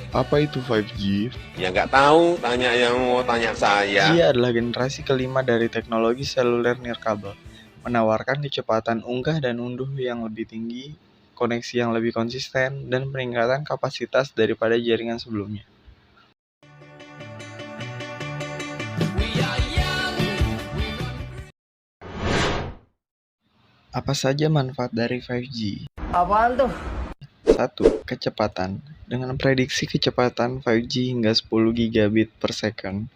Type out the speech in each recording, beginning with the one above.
Apa itu 5G? Ya nggak tahu, tanya yang mau tanya saya. 5G adalah generasi kelima dari teknologi seluler nirkabel, menawarkan kecepatan unggah dan unduh yang lebih tinggi, koneksi yang lebih konsisten, dan peningkatan kapasitas daripada jaringan sebelumnya. Apa saja manfaat dari 5G? Apaan tuh? 1. Kecepatan. Dengan prediksi kecepatan 5G hingga 10 gigabit per second,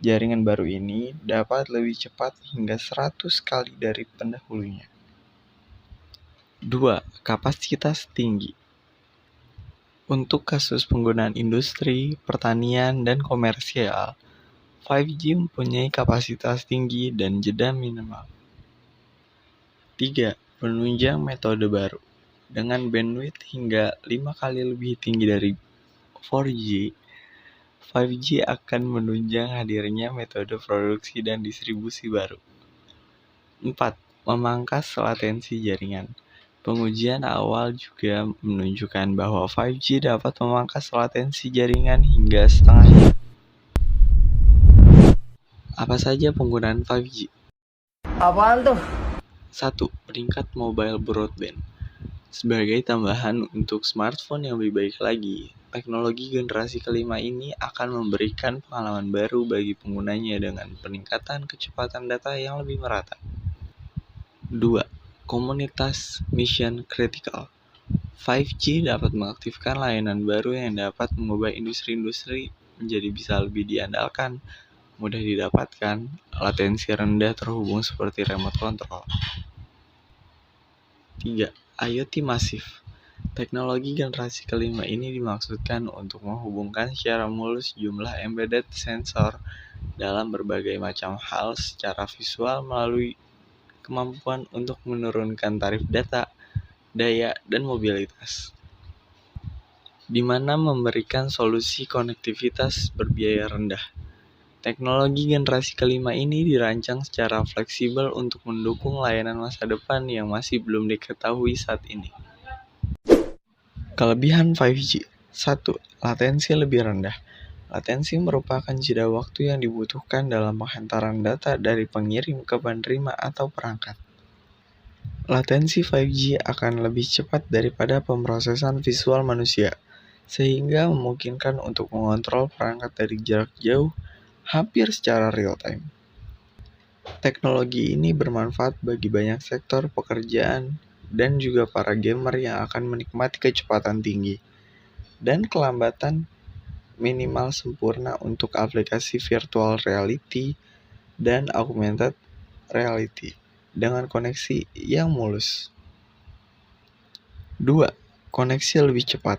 jaringan baru ini dapat lebih cepat hingga 100 kali dari pendahulunya. 2. Kapasitas tinggi. Untuk kasus penggunaan industri, pertanian, dan komersial, 5G mempunyai kapasitas tinggi dan jeda minimal. 3. Penunjang metode baru. Dengan bandwidth hingga 5 kali lebih tinggi dari 4G, 5G akan menunjang hadirnya metode produksi dan distribusi baru. 4. Memangkas latensi jaringan. Pengujian awal juga menunjukkan bahwa 5G dapat memangkas latensi jaringan hingga setengahnya. Apa saja penggunaan 5G? Apaan tuh? 1. Peringkat mobile broadband. Sebagai tambahan untuk smartphone yang lebih baik lagi, teknologi generasi kelima ini akan memberikan pengalaman baru bagi penggunanya dengan peningkatan kecepatan data yang lebih merata. 2. Komunitas mission critical. 5G dapat mengaktifkan layanan baru yang dapat mengubah industri-industri menjadi bisa lebih diandalkan, mudah didapatkan, latensi rendah terhubung seperti remote control. 3. IoT masif. Teknologi generasi kelima ini dimaksudkan untuk menghubungkan secara mulus jumlah embedded sensor dalam berbagai macam hal secara visual melalui kemampuan untuk menurunkan tarif data, daya, dan mobilitas, di mana memberikan solusi konektivitas berbiaya rendah. Teknologi generasi kelima ini dirancang secara fleksibel untuk mendukung layanan masa depan yang masih belum diketahui saat ini. Kelebihan 5G. 1. Latensi lebih rendah. Latensi merupakan jeda waktu yang dibutuhkan dalam penghantaran data dari pengirim ke penerima atau perangkat. Latensi 5G akan lebih cepat daripada pemrosesan visual manusia, sehingga memungkinkan untuk mengontrol perangkat dari jarak jauh hampir secara real-time. Teknologi ini bermanfaat bagi banyak sektor pekerjaan dan juga para gamer yang akan menikmati kecepatan tinggi dan kelambatan minimal sempurna untuk aplikasi virtual reality dan augmented reality dengan koneksi yang mulus. 2. Koneksi lebih cepat.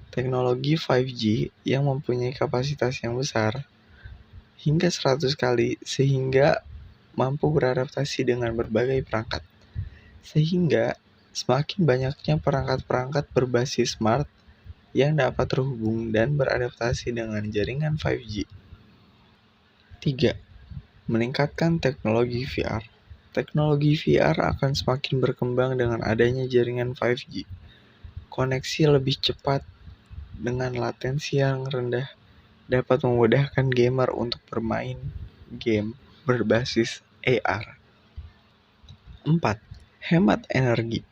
Teknologi 5G yang mempunyai kapasitas yang besar hingga 100 kali sehingga mampu beradaptasi dengan berbagai perangkat. Sehingga semakin banyaknya perangkat-perangkat berbasis smart yang dapat terhubung dan beradaptasi dengan jaringan 5G. 3. Meningkatkan teknologi VR. Teknologi VR akan semakin berkembang dengan adanya jaringan 5G. Koneksi lebih cepat dengan latensi yang rendah dapat memudahkan gamer untuk bermain game berbasis AR. 4. Hemat energi.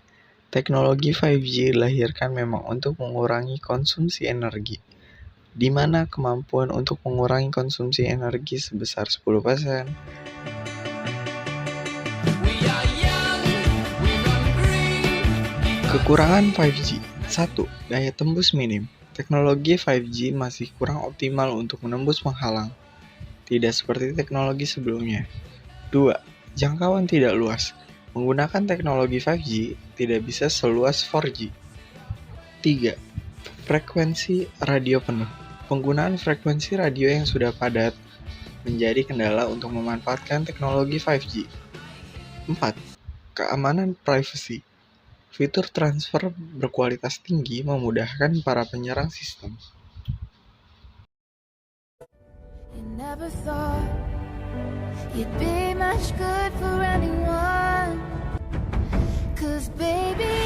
Teknologi 5G dilahirkan memang untuk mengurangi konsumsi energi, di mana kemampuan untuk mengurangi konsumsi energi sebesar 10%. Kekurangan 5G. 1. Daya tembus minim. Teknologi 5G masih kurang optimal untuk menembus penghalang, tidak seperti teknologi sebelumnya. 2. Jangkauan tidak luas. Menggunakan teknologi 5G tidak bisa seluas 4G. 3. Frekuensi radio penuh. Penggunaan frekuensi radio yang sudah padat menjadi kendala untuk memanfaatkan teknologi 5G. 4. Keamanan privacy. Fitur transfer berkualitas tinggi memudahkan para penyerang sistem. You never thought you'd be much good for anyone, 'cause baby